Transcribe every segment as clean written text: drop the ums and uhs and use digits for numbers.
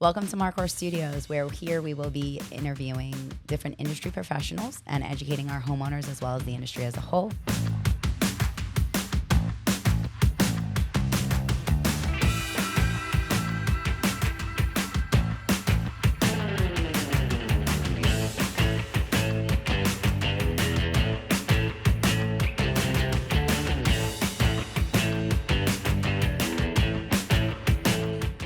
Welcome to Marcor Studios, where here we will be interviewing different industry professionals and educating our homeowners as well as the industry as a whole.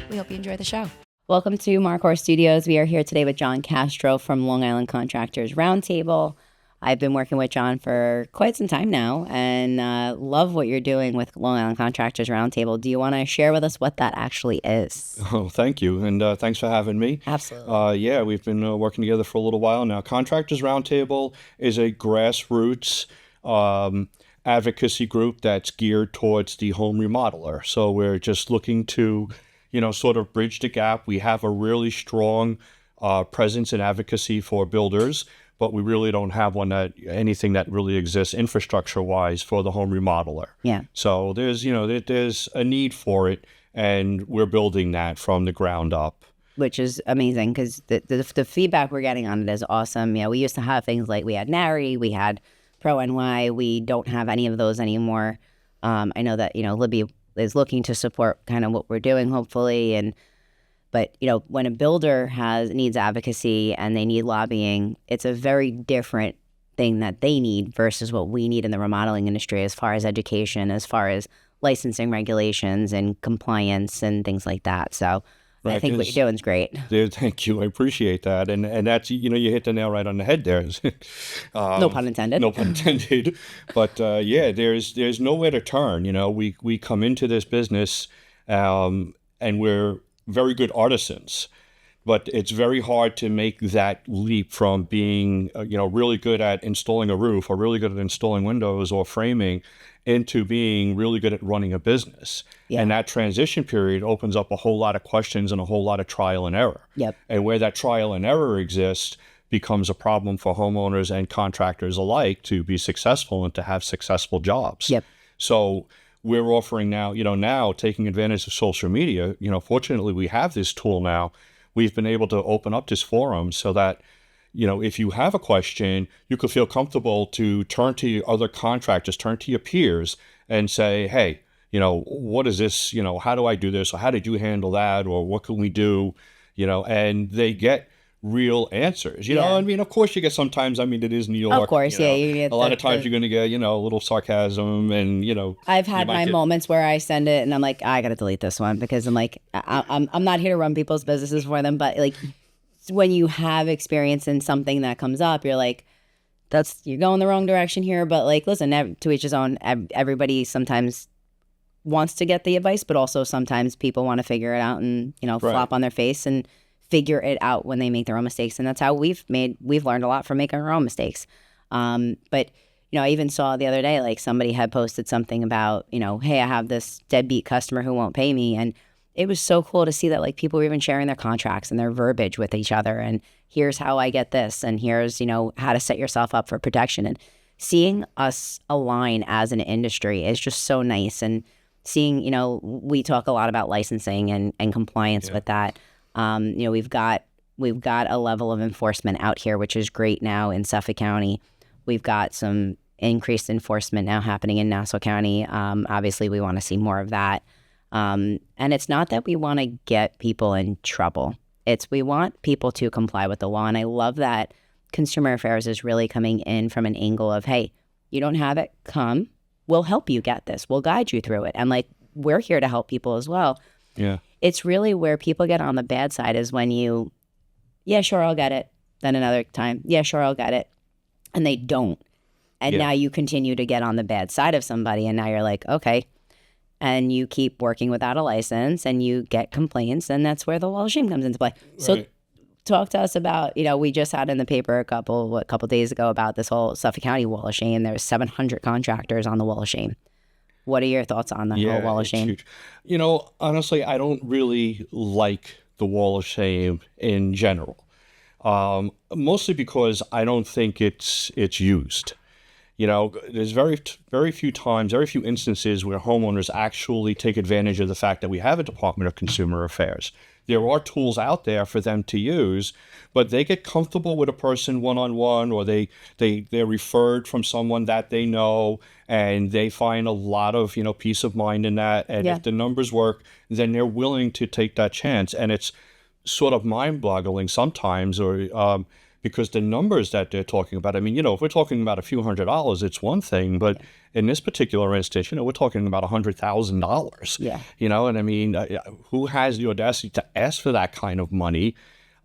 We hope you enjoy the show. Welcome to Marcor Studios. We are here today with John Castro from Long Island Contractors Roundtable. I've been working with John for quite some time now and love what you're doing with Long Island Contractors Roundtable. Do you want to share with us what that actually is? Oh, thank you. And thanks for having me. Absolutely. Yeah, we've been working together for a little while now. Contractors Roundtable is a grassroots advocacy group that's geared towards the home remodeler. So we're just looking to sort of bridge the gap. We have a really strong presence in advocacy for builders, but we really don't have anything that really exists infrastructure-wise for the home remodeler. Yeah. So there's a need for it, and we're building that from the ground up. Which is amazing because the feedback we're getting on it is awesome. We used to have things like we had NARI, we had Pro-NY. We don't have any of those anymore. I know that, Libby is looking to support kind of what we're doing, hopefully. But when a builder needs advocacy and they need lobbying, it's a very different thing that they need versus what we need in the remodeling industry as far as education, as far as licensing regulations and compliance and things like that. So right, I think what you're doing is great. Thank you. I appreciate that. And that's, you hit the nail right on the head there. No pun intended. No pun intended. But yeah, there's nowhere to turn. We come into this business and we're very good artisans, but it's very hard to make that leap from being, really good at installing a roof or really good at installing windows or framing into being really good at running a business. Yeah. And that transition period opens up a whole lot of questions and a whole lot of trial and error. Yep. And where that trial and error exists becomes a problem for homeowners and contractors alike to be successful and to have successful jobs. Yep. So we're offering now taking advantage of social media. Fortunately, we have this tool now. We've been able to open up this forum so that if you have a question, you could feel comfortable to turn to your other contractors, turn to your peers and say, hey, what is this? How do I do this? Or how did you handle that? Or what can we do? And they get real answers. Yeah. I mean, of course you get sometimes, it is New York. Of course, yeah. You get a lot of times you're going to get, a little sarcasm and, I've had my moments where I send it and I'm like, I got to delete this one because I'm like, I'm not here to run people's businesses for them. But like when you have experience in something that comes up, you're like, you're going the wrong direction here. But like, listen, to each his own. Everybody sometimes wants to get the advice, but also sometimes people want to figure it out and, flop on their face and figure it out when they make their own mistakes. And that's how we've learned a lot from making our own mistakes. But, I even saw the other day, like somebody had posted something about, hey, I have this deadbeat customer who won't pay me. And it was so cool to see that like people were even sharing their contracts and their verbiage with each other. And here's how I get this. And here's, how to set yourself up for protection. And seeing us align as an industry is just so nice. And seeing, we talk a lot about licensing and compliance with that. We've got a level of enforcement out here, which is great now in Suffolk County. We've got some increased enforcement now happening in Nassau County. Obviously, we want to see more of that. And it's not that we want to get people in trouble. We want people to comply with the law. And I love that Consumer Affairs is really coming in from an angle of, hey, you don't have it, come. We'll help you get this. We'll guide you through it. And like, we're here to help people as well. Yeah. It's really where people get on the bad side is when yeah, sure, I'll get it. Then another time, yeah, sure, I'll get it. And they don't. And now you continue to get on the bad side of somebody. And now you're like, okay. And you keep working without a license and you get complaints. And that's where the wall of shame comes into play. So talk to us about, we just had in the paper a couple days ago about this whole Suffolk County wall of shame. There's 700 contractors on the wall of shame. What are your thoughts on the whole wall of shame? Huge. Honestly, I don't really like the wall of shame in general. Mostly because I don't think it's used. There's very few times, very few instances where homeowners actually take advantage of the fact that we have a Department of Consumer Affairs there are tools out there for them to use, but they get comfortable with a person one-on-one, or they're referred from someone that they know, and they find a lot of, peace of mind in that. And if the numbers work, then they're willing to take that chance. And it's sort of mind-boggling sometimes, or because the numbers that they're talking about, I mean, if we're talking about a few $100s, it's one thing, but in this particular instance, we're talking about $100,000. Yeah. And I mean, who has the audacity to ask for that kind of money?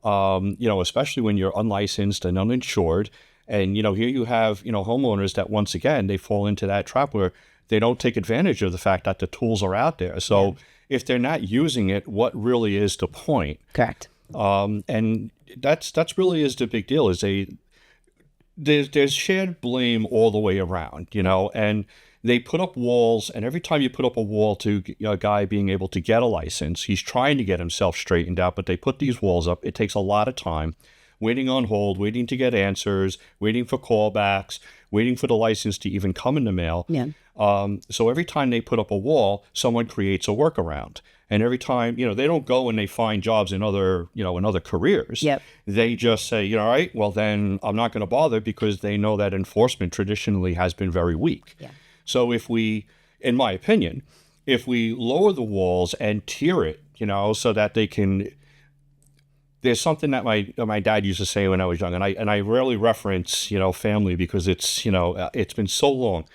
Especially when you're unlicensed and uninsured. And, here you have, homeowners that, once again, they fall into that trap where they don't take advantage of the fact that the tools are out there. So if they're not using it, what really is the point? Correct. And that's really is the big deal, is there's shared blame all the way around, and they put up walls, and every time you put up a wall to a guy being able to get a license, he's trying to get himself straightened out, but they put these walls up. It takes a lot of time, waiting on hold, waiting to get answers, waiting for callbacks, waiting for the license to even come in the mail. Yeah. So every time they put up a wall, someone creates a workaround. And every time, they don't go and they find jobs in other careers. Yep. They just say, all right, well, then I'm not going to bother, because they know that enforcement traditionally has been very weak. Yeah. So if we, in my opinion, if we lower the walls and tier it, so that they can, there's something that my dad used to say when I was young, and I rarely reference, family, because it's, it's been so long,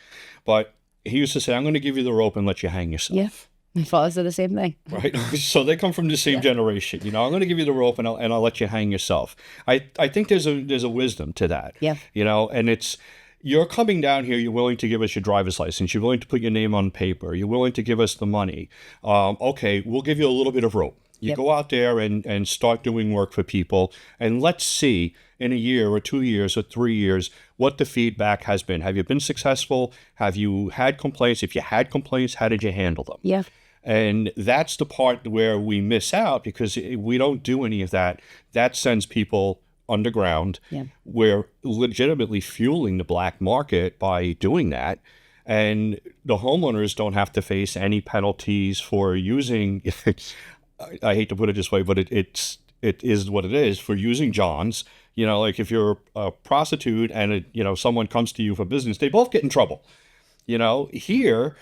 but he used to say, I'm going to give you the rope and let you hang yourself. Yeah. My fathers are the same thing. Right. So they come from the same generation. I'm going to give you the rope and I'll let you hang yourself. I think there's a wisdom to that. Yeah. And it's, you're coming down here, you're willing to give us your driver's license, you're willing to put your name on paper, you're willing to give us the money. Okay, we'll give you a little bit of rope. You go out there and start doing work for people, and let's see in a year or 2 years or 3 years what the feedback has been. Have you been successful? Have you had complaints? If you had complaints, how did you handle them? Yeah. And that's the part where we miss out, because we don't do any of that. That sends people underground. Yeah. We're legitimately fueling the black market by doing that. And the homeowners don't have to face any penalties for using, I hate to put it this way, but it is what it is, for using Johns. Like if you're a prostitute and someone comes to you for business, they both get in trouble. Here,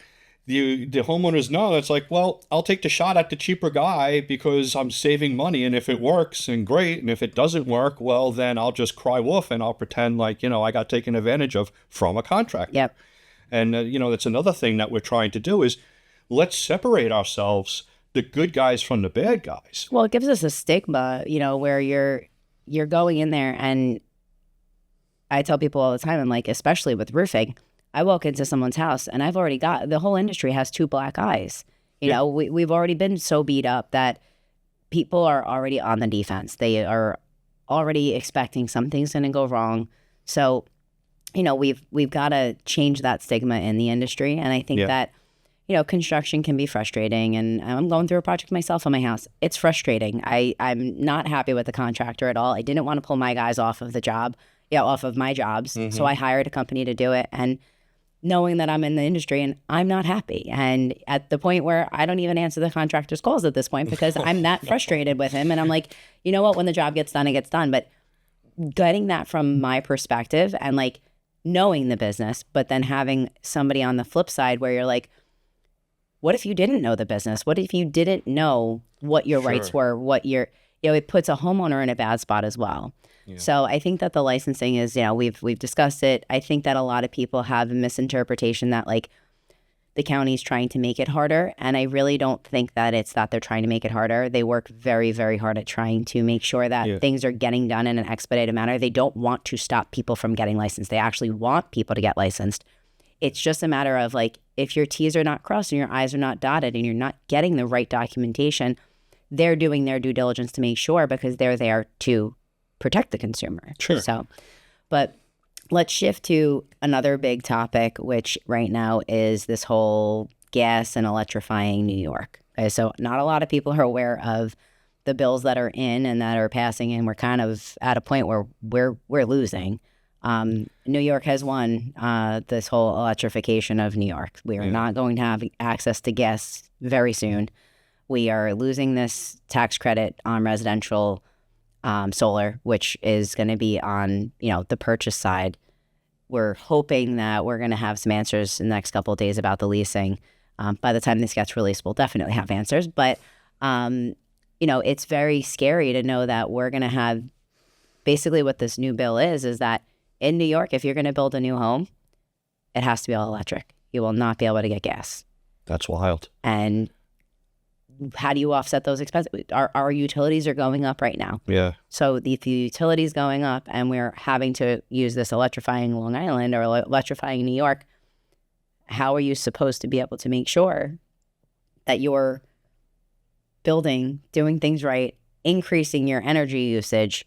the homeowners know, it's like, well, I'll take the shot at the cheaper guy because I'm saving money, and if it works, then great, and if it doesn't work, well, then I'll just cry wolf and I'll pretend like, I got taken advantage of from a contractor. Yep. And, that's another thing that we're trying to do, is let's separate ourselves, the good guys from the bad guys. Well, it gives us a stigma, where you're going in there, and I tell people all the time, I'm like, especially with roofing, I walk into someone's house and I've already got, the whole industry has two black eyes. We've already been so beat up that people are already on the defense. They are already expecting something's going to go wrong. So, we've got to change that stigma in the industry. And I think that, construction can be frustrating. And I'm going through a project myself on my house. It's frustrating. I'm not happy with the contractor at all. I didn't want to pull my guys off of the job, off of my jobs. Mm-hmm. So I hired a company to do it. And knowing that I'm in the industry and I'm not happy. And at the point where I don't even answer the contractor's calls at this point, because I'm that frustrated with him. And I'm like, you know what, when the job gets done, it gets done. But getting that from my perspective and like knowing the business, but then having somebody on the flip side where you're like, what if you didn't know the business? What if you didn't know what your rights were, what your, it puts a homeowner in a bad spot as well. Yeah. So I think that the licensing is, we've discussed it. I think that a lot of people have a misinterpretation that like the county's trying to make it harder. And I really don't think that it's that they're trying to make it harder. They work very, very hard at trying to make sure that things are getting done in an expedited manner. They don't want to stop people from getting licensed. They actually want people to get licensed. It's just a matter of like, if your T's are not crossed and your I's are not dotted and you're not getting the right documentation, they're doing their due diligence to make sure, because they're there to protect the consumer. Sure. So, but let's shift to another big topic, which right now is this whole gas and electrifying New York. Okay, so not a lot of people are aware of the bills that are in and that are passing, and we're kind of at a point where we're losing. New York has won this whole electrification of New York. We are not going to have access to gas very soon. We are losing this tax credit on residential solar, which is going to be on, the purchase side. We're hoping that we're going to have some answers in the next couple of days about the leasing. By the time this gets released, we'll definitely have answers. But, it's very scary to know that we're going to have basically what this new bill is that in New York, if you're going to build a new home, it has to be all electric. You will not be able to get gas. That's wild. And how do you offset those expenses? Our utilities are going up right now. Yeah. So if the utilities going up and we're having to use this electrifying Long Island or electrifying New York, how are you supposed to be able to make sure that you're building, doing things right, increasing your energy usage,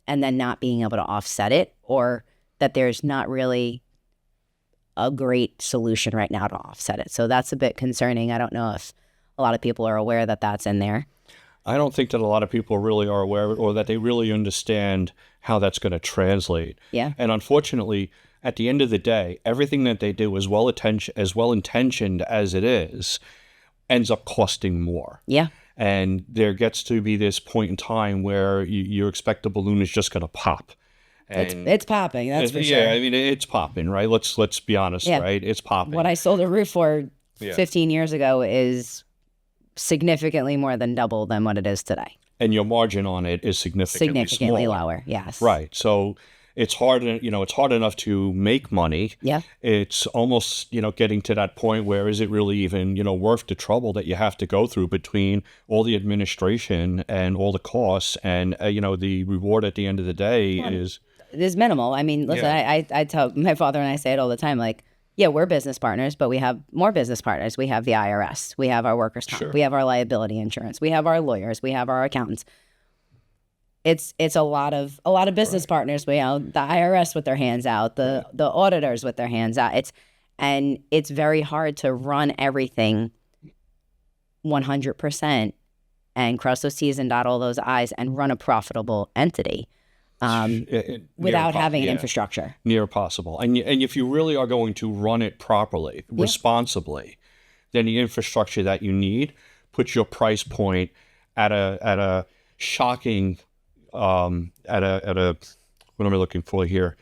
and then not being able to offset it, or that there's not really a great solution right now to offset it? So that's a bit concerning. I don't know if a lot of people are aware that that's in there. I don't think that a lot of people really are aware of it, or that they really understand how that's going to translate. Yeah. And unfortunately, at the end of the day, everything that they do, as well intentioned as it is, ends up costing more. Yeah. And there gets to be this point in time where you expect the balloon is just going to pop. And it's popping, that's for sure. Yeah, I mean, it's popping, right? Let's be honest, right? It's popping. What I sold a roof for 15 years ago is significantly more than double than what it is today. And your margin on it is significantly smaller. Lower, yes. Right. So it's hard, it's hard enough to make money. Yeah. It's almost, getting to that point where is it really even, worth the trouble that you have to go through between all the administration and all the costs, and, the reward at the end of the day is minimal. I mean, listen, I tell my father, and I say it all the time, like, yeah, we're business partners, but we have more business partners. We have the IRS. We have our workers' comp. Sure. We have our liability insurance. We have our lawyers. We have our accountants. It's a lot of business partners. The IRS with their hands out, the auditors with their hands out. It's very hard to run everything 100% and cross those T's and dot all those I's and run a profitable entity. Without having an infrastructure. Near possible. And if you really are going to run it properly, responsibly, then the infrastructure that you need puts your price point at a shocking what am I looking for here?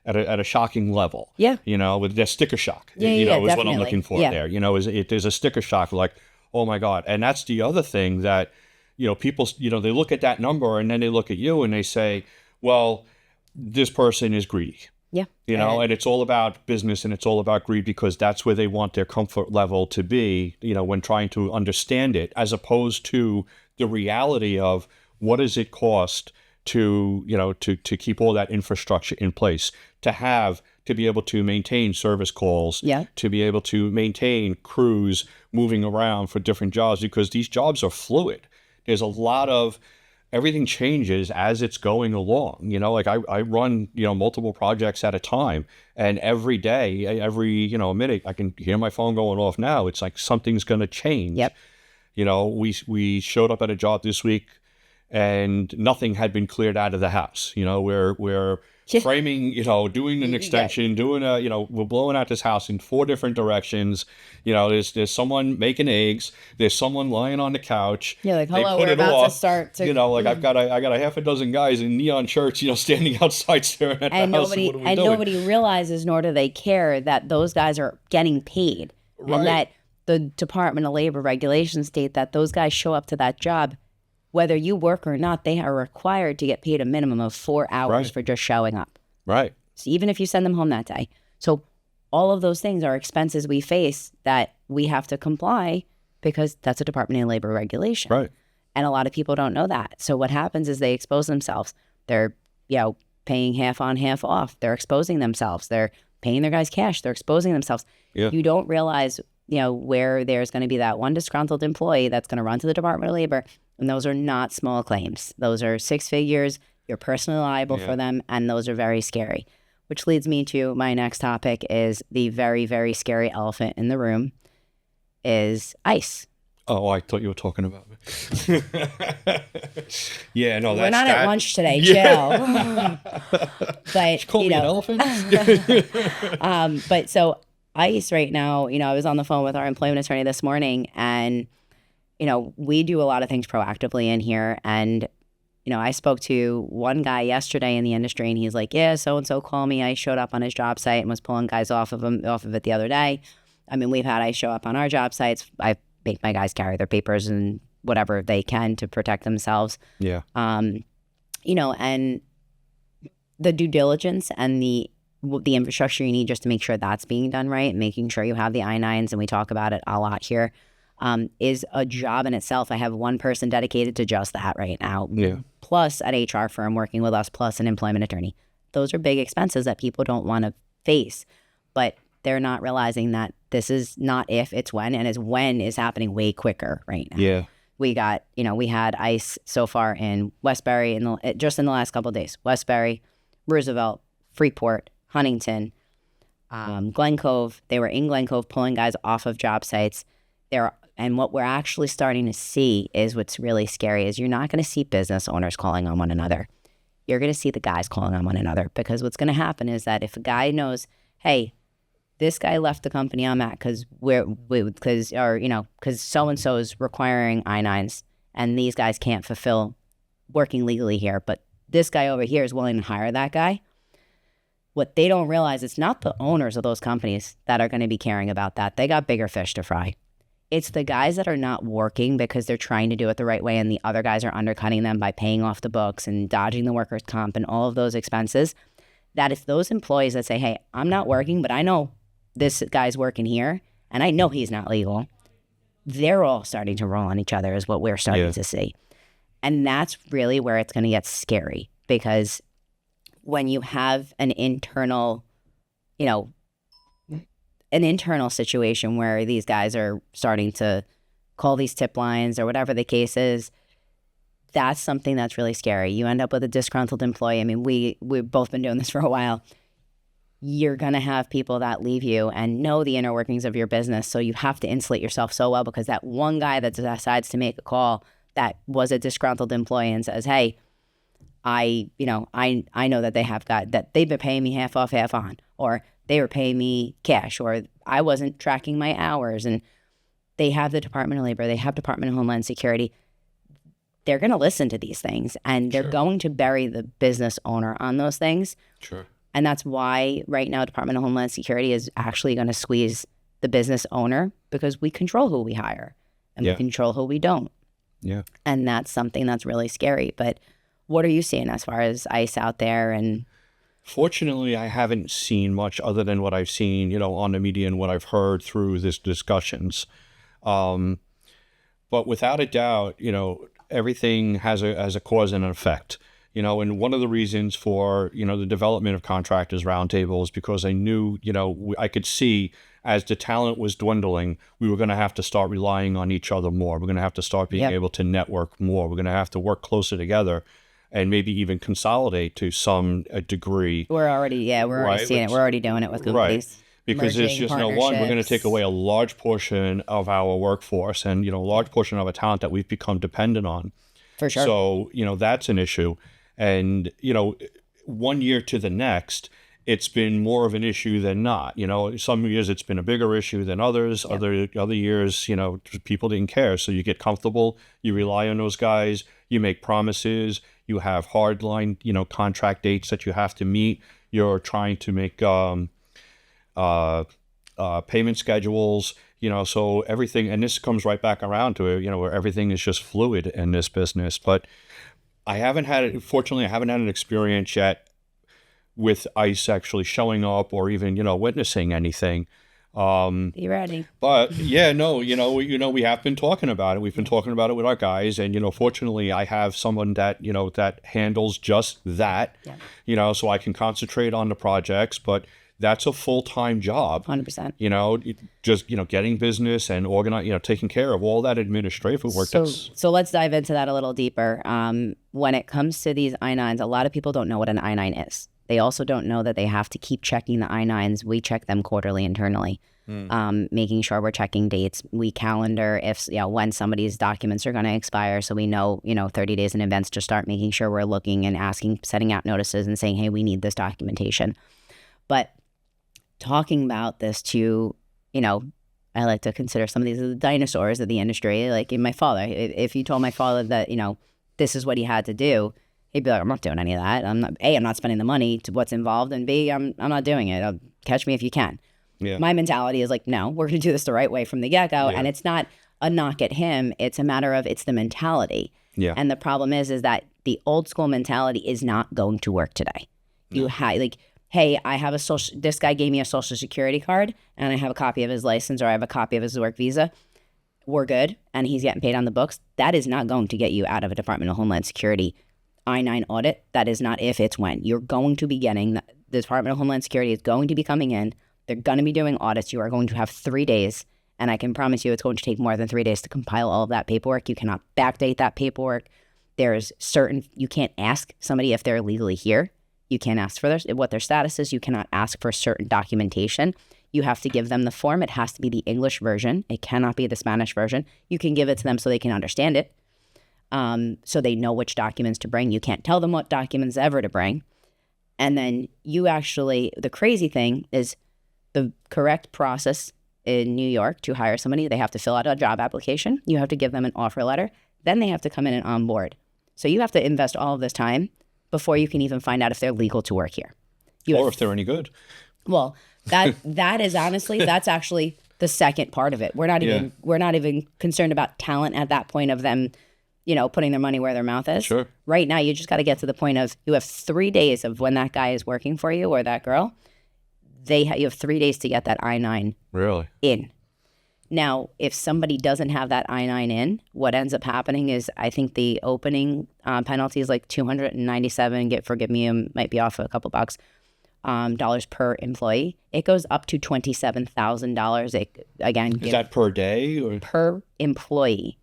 At a shocking level. Yeah. With that sticker shock. Is what I'm looking for there. There's a sticker shock, like, oh my God. And that's the other thing that, people, they look at that number and then they look at you and they say, well, this person is greedy. Yeah. And it's all about business and it's all about greed, because that's where they want their comfort level to be, when trying to understand it, as opposed to the reality of what does it cost to keep all that infrastructure in place, to be able to maintain service calls, to be able to maintain crews moving around for different jobs, because these jobs are fluid. There's a lot of everything changes as it's going along. Like I run, multiple projects at a time, and every day, every, minute, I can hear my phone going off now. It's like something's going to change. Yep. We showed up at a job this week and nothing had been cleared out of the house. We're framing, doing an extension, we're blowing out this house in 4 different directions. There's someone making eggs. There's someone lying on the couch. Yeah, like, hello, we're about to start. I got a half a dozen guys in neon shirts, standing outside staring at the house. Nobody realizes, nor do they care, that those guys are getting paid. Right. And that the Department of Labor regulations state that those guys show up to that job. Whether you work or not, they are required to get paid a minimum of 4 hours for just showing up. Right. So even if you send them home that day. So all of those things are expenses we face that we have to comply, because that's a Department of Labor regulation. Right. And a lot of people don't know that. So what happens is they expose themselves. They're, paying half on, half off. They're exposing themselves. They're paying their guys cash. They're exposing themselves. Yeah. You don't realize, where there's going to be that one disgruntled employee that's going to run to the Department of Labor. And those are not small claims. Those are 6 figures. You're personally liable for them. And those are very scary. Which leads me to my next topic, is the very, very scary elephant in the room is ICE. Oh, I thought you were talking about me. Yeah, no, that's... We're not at lunch today, chill. But, call me an elephant? But so ICE right now, I was on the phone with our employment attorney this morning, and we do a lot of things proactively in here. And, I spoke to one guy yesterday in the industry and he's like, yeah, so-and-so called me. I showed up on his job site and was pulling guys off of it the other day. I mean, we've had, I show up on our job sites. I make my guys carry their papers and whatever they can to protect themselves. Yeah. And the due diligence and the infrastructure you need just to make sure that's being done right, making sure you have the I-9s, and we talk about it a lot here, is a job in itself. I have one person dedicated to just that right now. Yeah. Plus an HR firm working with us, plus an employment attorney. Those are big expenses that people don't want to face, but they're not realizing that this is not if, it's when, and when is happening way quicker right now. Yeah. We got, we had ICE so far in Westbury just in the last couple of days. Westbury, Roosevelt, Freeport, Huntington, Glen Cove. They were in Glen Cove pulling guys off of job sites. And what we're actually starting to see is what's really scary is you're not going to see business owners calling on one another. You're going to see the guys calling on one another, because what's going to happen is that if a guy knows, hey, this guy left the company I'm at because so-and-so is requiring I-9s and these guys can't fulfill working legally here, but this guy over here is willing to hire that guy. What they don't realize, it's not the owners of those companies that are going to be caring about that. They got bigger fish to fry. It's the guys that are not working because they're trying to do it the right way and the other guys are undercutting them by paying off the books and dodging the workers' comp and all of those expenses. That it's those employees that say, hey, I'm not working, but I know this guy's working here and I know he's not legal. They're all starting to roll on each other is what we're starting to see. And that's really where it's going to get scary, because when you have an internal situation where these guys are starting to call these tip lines or whatever the case is, that's something that's really scary. You end up with a disgruntled employee. I mean, we've both been doing this for a while. You're going to have people that leave you and know the inner workings of your business. So you have to insulate yourself so well, because that one guy that decides to make a call that was a disgruntled employee and says, hey, I know that they've been paying me half off, half on, or they were paying me cash, or I wasn't tracking my hours, and they have the Department of Labor, they have Department of Homeland Security. They're going to listen to these things, and they're going to bury the business owner on those things. Sure. And that's why right now Department of Homeland Security is actually going to squeeze the business owner, because we control who we hire and we control who we don't. Yeah. And that's something that's really scary. But what are you seeing as far as ICE out there? And fortunately, I haven't seen much other than what I've seen, on the media and what I've heard through these discussions. But without a doubt, everything has a cause and an effect. And one of the reasons for, the development of Contractors Roundtable is because I knew, I could see as the talent was dwindling, we were going to have to start relying on each other more. We're going to have to start being able to network more. We're going to have to work closer together and maybe even consolidate to some degree. We're already seeing it. We're already doing it with companies. Right. Because there's just one, we're going to take away a large portion of our workforce and, a large portion of our talent that we've become dependent on. For sure. So, that's an issue. And, 1 year to the next, it's been more of an issue than not. Some years it's been a bigger issue than others. Yep. Other years, people didn't care. So you get comfortable, you rely on those guys, you make promises, you have hard line, contract dates that you have to meet. You're trying to make payment schedules, so everything, and this comes right back around to it, where everything is just fluid in this business. But fortunately, I haven't had an experience yet with ICE actually showing up or even, witnessing anything. Be ready. But we have been talking about it. We've been talking about it with our guys, and fortunately, I have someone that that handles just that. Yeah. So I can concentrate on the projects, but that's a full-time job. 100%. Just getting business and organize, taking care of all that administrative work. So let's dive into that a little deeper. When it comes to these I-9s, a lot of people don't know what an I-9 is. They also don't know that they have to keep checking the I-9s. We check them quarterly internally, making sure we're checking dates. We calendar when somebody's documents are going to expire, so we know 30 days in advance to start making sure we're looking and asking, setting out notices and saying, hey, we need this documentation. But talking about this to I like to consider some of these the dinosaurs of the industry. Like in my father, if you told my father that, this is what he had to do, he'd be like, I'm not doing any of that. I'm not spending the money to what's involved, and B, I'm not doing it. Catch me if you can. Yeah. My mentality is like, no, we're going to do this the right way from the get-go. And it's not a knock at him. It's a matter of, it's the mentality. Yeah. And the problem is that the old school mentality is not going to work today. You have hey, I have this guy gave me a social security card and I have a copy of his license, or I have a copy of his work visa. We're good. And he's getting paid on the books. That is not going to get you out of a Department of Homeland Security I-9 audit. That is not if, it's when. You're going to be getting, the Department of Homeland Security is going to be coming in. They're going to be doing audits. You are going to have 3 days. And I can promise you it's going to take more than 3 days to compile all of that paperwork. You cannot backdate that paperwork. You can't ask somebody if they're legally here. You can't ask for what their status is. You cannot ask for certain documentation. You have to give them the form. It has to be the English version. It cannot be the Spanish version. You can give it to them so they can understand it. So they know which documents to bring. You can't tell them what documents ever to bring. And then the crazy thing is, the correct process in New York to hire somebody, they have to fill out a job application. You have to give them an offer letter. Then they have to come in and onboard. So you have to invest all of this time before you can even find out if they're legal to work here. If they're any good. Well, that is honestly, that's actually the second part of it. We're not even concerned about talent at that point of them, putting their money where their mouth is. Sure. Right now, you just got to get to the point of, you have 3 days of when that guy is working for you or that girl. You have 3 days to get that I-9 in. Now, if somebody doesn't have that I-9 in, what ends up happening is, I think the opening penalty is like $297. Forgive me, it might be off a couple bucks, dollars per employee. It goes up to $27,000. Is that per day or per employee?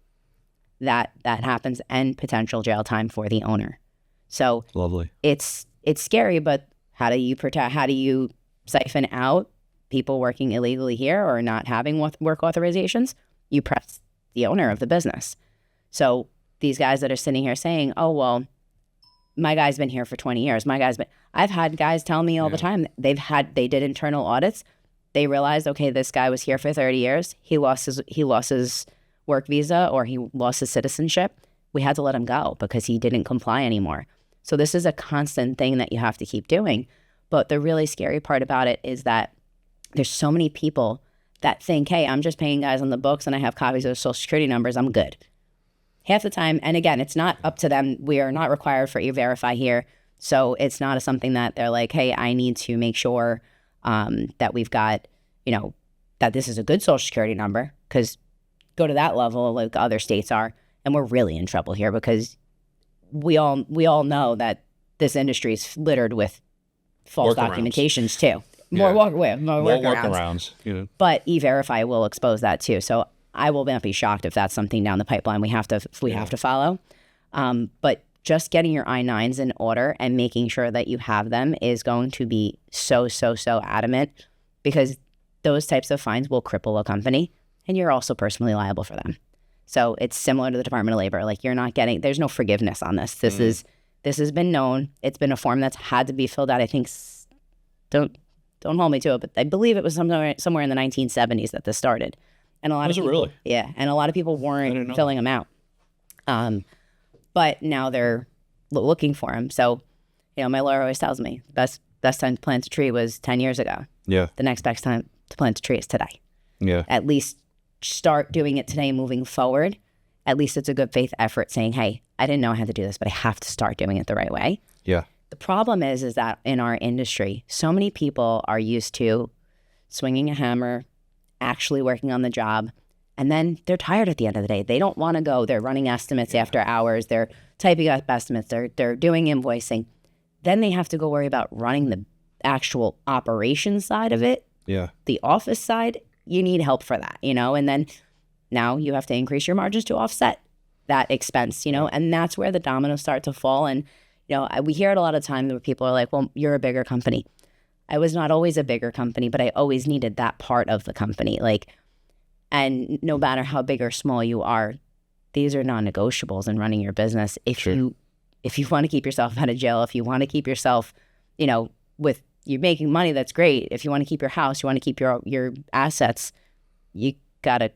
That happens, and potential jail time for the owner. So lovely. It's scary, but how do you protect? How do you siphon out people working illegally here or not having work authorizations? You press the owner of the business. So these guys that are sitting here saying, oh, well, my guy's been here for 20 years. I've had guys tell me all the time, they did internal audits. They realized, okay, this guy was here for 30 years. He lost his work visa, or he lost his citizenship. We had to let him go because he didn't comply anymore. So this is a constant thing that you have to keep doing. But the really scary part about it is that there's so many people that think, hey, I'm just paying guys on the books and I have copies of their social security numbers, I'm good. Half the time, and again, it's not up to them. We are not required for E-Verify here. So it's not something that they're like, hey, I need to make sure that we've got, that this is a good social security number, because go to that level like other states are, and we're really in trouble here because we all know that this industry is littered with false documentations too. More workarounds. But E-Verify will expose that too. So I will not be shocked if that's something down the pipeline we have to follow. But just getting your I-9s in order and making sure that you have them is going to be so adamant, because those types of fines will cripple a company, and you're also personally liable for them. So it's similar to the Department of Labor. Like, there's no forgiveness on this. This has been known. It's been a form that's had to be filled out. I think, don't hold me to it, but I believe it was somewhere in the 1970s that this started. And a lot of people, really? Yeah, and a lot of people weren't filling them out. But now they're looking for them. So, my lawyer always tells me best time to plant a tree was 10 years ago. Yeah. The next best time to plant a tree is today. Yeah. At least start doing it today, moving forward. At least it's a good faith effort saying, hey, I didn't know I had to do this, but I have to start doing it the right way. Yeah. The problem is that in our industry, so many people are used to swinging a hammer, actually working on the job, and then they're tired at the end of the day. They don't want to go. They're running estimates after hours. They're typing up estimates. They're doing invoicing. Then they have to go worry about running the actual operations side of it. Yeah. The office side, you need help for that, and then now you have to increase your margins to offset that expense, and that's where the dominoes start to fall. And, we hear it a lot of times where people are like, well, you're a bigger company. I was not always a bigger company, but I always needed that part of the company. And no matter how big or small you are, these are non-negotiables in running your business. If you want to keep yourself out of jail, if you want to keep yourself, with you're making money, that's great. If you want to keep your house, you want to keep your assets, you got to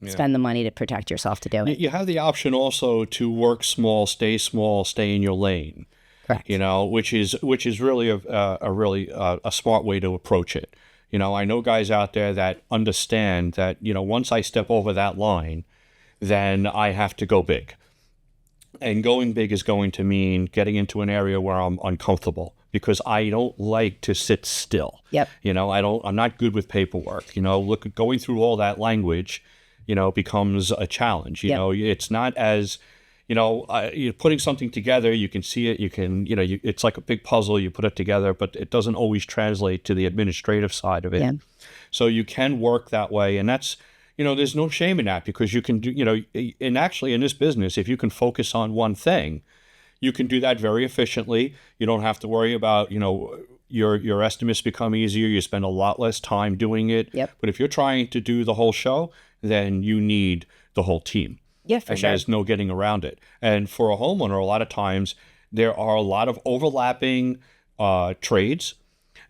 spend the money to protect yourself to do it. You have the option also to work small, stay in your lane. Correct. Which is really a smart way to approach it. I know guys out there that understand that, once I step over that line, then I have to go big. And going big is going to mean getting into an area where I'm uncomfortable because I don't like to sit still. Yep. I'm not good with paperwork. Going through all that language, becomes a challenge. It's not as, you're putting something together, you can see it, it's like a big puzzle, you put it together, but it doesn't always translate to the administrative side of it. Yeah. So you can work that way. And that's, there's no shame in that because you can do, and actually in this business, if you can focus on one thing, you can do that very efficiently. You don't have to worry about, your estimates become easier. You spend a lot less time doing it. Yep. But if you're trying to do the whole show, then you need the whole team. Yeah, for sure. There's no getting around it. And for a homeowner, a lot of times there are a lot of overlapping trades,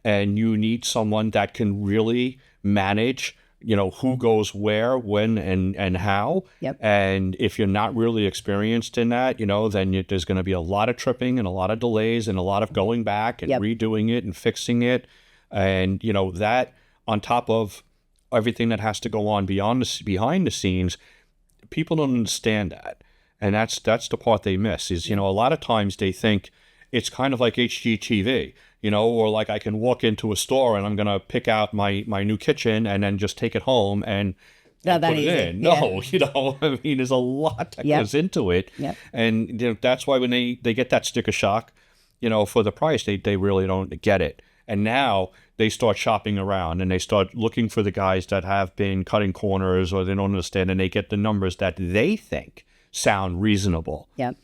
and you need someone that can really manage, who goes where, when, and how. Yep. And if you're not really experienced in that, then there's going to be a lot of tripping and a lot of delays and a lot of going back and redoing it and fixing it. And, that on top of everything that has to go on behind the scenes, people don't understand that. And that's the part they miss is, a lot of times they think it's kind of like HGTV, or like I can walk into a store and I'm going to pick out my new kitchen and then just take it home and put it in. No, there's a lot that goes into it. Yep. And that's why when they get that sticker shock, for the price, they really don't get it. And now they start shopping around and they start looking for the guys that have been cutting corners or they don't understand, and they get the numbers that they think sound reasonable. Yep.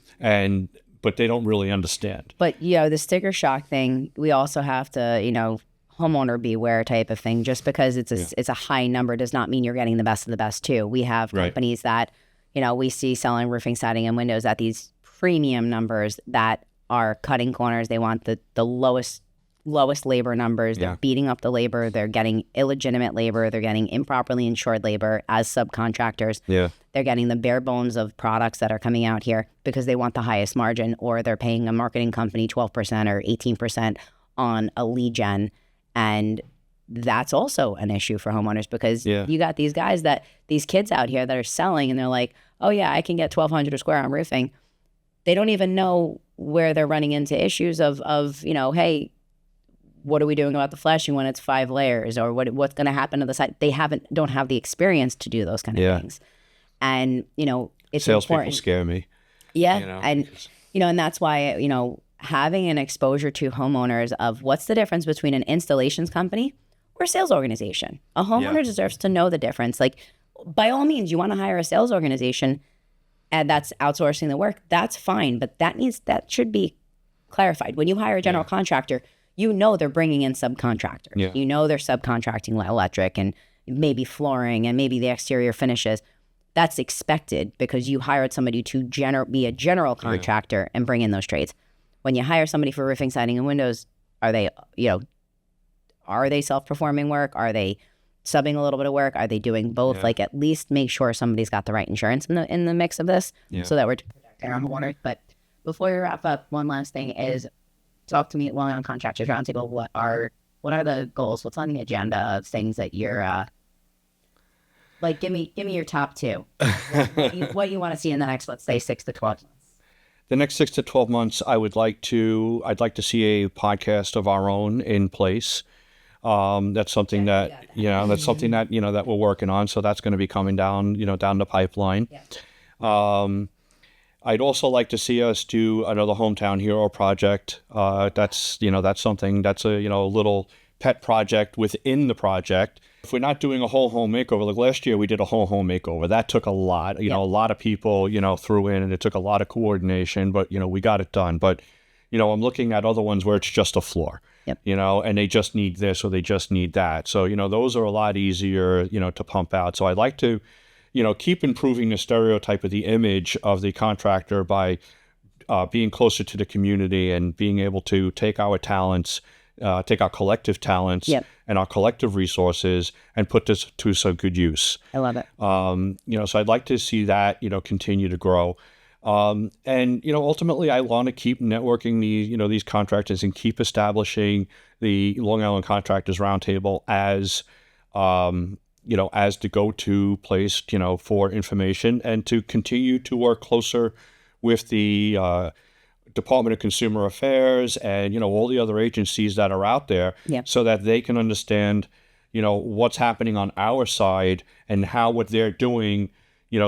But they don't really understand. But, the sticker shock thing, we also have to, homeowner beware type of thing. Just because it's a high number does not mean you're getting the best of the best too. We have companies that, we see selling roofing, siding, and windows at these premium numbers that are cutting corners. They want the lowest labor numbers. They're beating up the labor. They're getting illegitimate labor. They're getting improperly insured labor as subcontractors. Yeah. They're getting the bare bones of products that are coming out here because they want the highest margin, or they're paying a marketing company 12% or 18% on a lead gen. And that's also an issue for homeowners because you got these kids out here that are selling and they're like, oh yeah, I can get $1,200 a square on roofing. They don't even know where they're running into issues of hey, what are we doing about the flashing when it's 5 layers, or what's going to happen to the side? They don't have the experience to do those kind of things. And, it's salespeople important. Scare me. Yeah. And that's why, having an exposure to homeowners of what's the difference between an installations company or a sales organization. A homeowner deserves to know the difference. Like, by all means, you want to hire a sales organization and that's outsourcing the work. That's fine. But that should be clarified. When you hire a general contractor, they're bringing in subcontractors. Yeah. They're subcontracting electric and maybe flooring and maybe the exterior finishes. That's expected because you hired somebody to be a general contractor and bring in those trades. When you hire somebody for roofing, siding, and windows, are they self-performing work? Are they subbing a little bit of work? Are they doing both? Yeah. Like, at least make sure somebody's got the right insurance in the mix of this so that we're protecting our homeowners. But before we wrap up, one last thing is, talk to me while on Contractors Roundtable. What are the goals? What's on the agenda of things that you're give me your top 2. what you want to see in the next, let's say, 6 to 12 months. The next 6 to 12 months, I'd like to see a podcast of our own in place. That's something that we're working on. So that's going to be coming down the pipeline. Yeah. I'd also like to see us do another Hometown Hero project. That's something that's a little pet project within the project. If we're not doing a whole home makeover, like last year we did a whole home makeover. That took a lot, a lot of people, threw in, and it took a lot of coordination, but, we got it done. But, I'm looking at other ones where it's just a floor, and they just need this or they just need that. So, those are a lot easier, to pump out. So I'd like to, keep improving the stereotype of the image of the contractor by being closer to the community and being able to take our talents take our collective talents Yep. and our collective resources and put this to some good use. I love it. So I'd like to see that, continue to grow. And ultimately, I want to keep networking these contractors and keep establishing the Long Island Contractors Roundtable as as the go-to place, for information, and to continue to work closer with the Department of Consumer Affairs and, all the other agencies that are out there, Yep. so that they can understand, what's happening on our side and how what they're doing,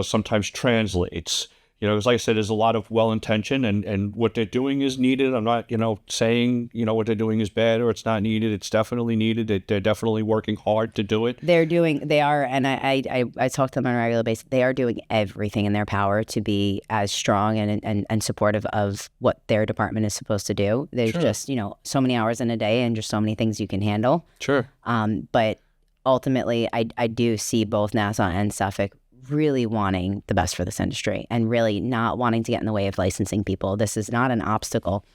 sometimes translates. Because like I said, there's a lot of well-intention and what they're doing is needed. I'm not, saying, what they're doing is bad or it's not needed. It's definitely needed. They're definitely working hard to do it. They are, and I talk to them on a regular basis. They are doing everything in their power to be as strong and supportive of what their department is supposed to do. There's just, so many hours in a day and just so many things you can handle. Sure. But ultimately, I do see both Nassau and Suffolk really wanting the best for this industry and really not wanting to get in the way of licensing people. This is not an obstacle.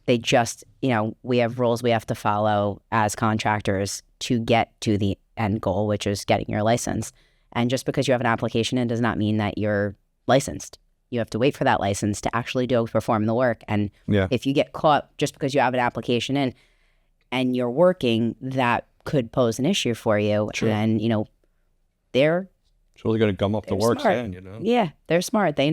They just, we have rules we have to follow as contractors to get to the end goal, which is getting your license. And just because you have an application in does not mean that you're licensed. You have to wait for that license to actually perform the work. And if you get caught just because you have an application in and you're working, that could pose an issue for you. Sure. And, they're It's really going to gum up the works smart. then, Yeah, they're smart. They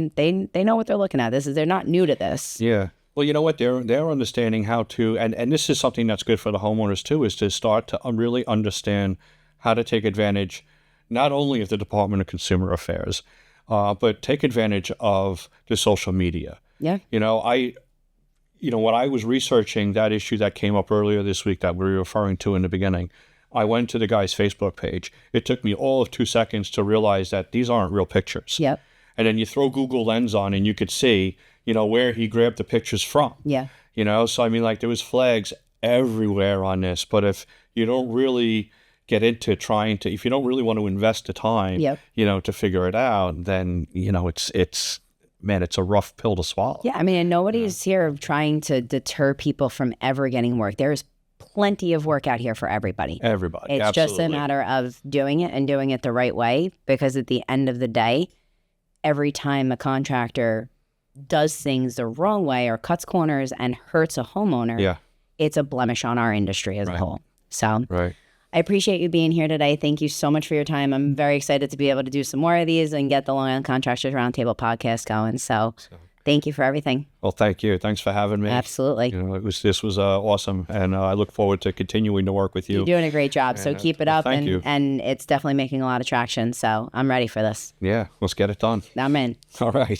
know what they're looking at. They're not new to this. Yeah. Well, you know what? They're understanding how to, and this is something that's good for the homeowners too, is to start to really understand how to take advantage not only of the Department of Consumer Affairs, but take advantage of the social media. Yeah. When I was researching that issue that came up earlier this week that we were referring to in the beginning, I went to the guy's Facebook page. It took me all of 2 seconds to realize that these aren't real pictures. Yep. And then you throw Google Lens on and you could see, where he grabbed the pictures from. Yeah. So I mean, there was flags everywhere on this. But if you don't really get into if you don't really want to invest the time, to figure it out, then, it's a rough pill to swallow. Yeah. I mean, and nobody's here trying to deter people from ever getting work. There's plenty of work out here for everybody. Everybody. It's absolutely. just a matter of doing it and doing it the right way, because at the end of the day, every time a contractor does things the wrong way or cuts corners and hurts a homeowner, it's a blemish on our industry as a whole. So I appreciate you being here today. Thank you so much for your time. I'm very excited to be able to do some more of these and get the Long Island Contractors Roundtable podcast going. So thank you for everything. Well, thank you. Thanks for having me. Absolutely. This was awesome, and I look forward to continuing to work with you. You're doing a great job, so keep it up. Thank you. And it's definitely making a lot of traction, so I'm ready for this. Yeah, let's get it done. I'm in. All right.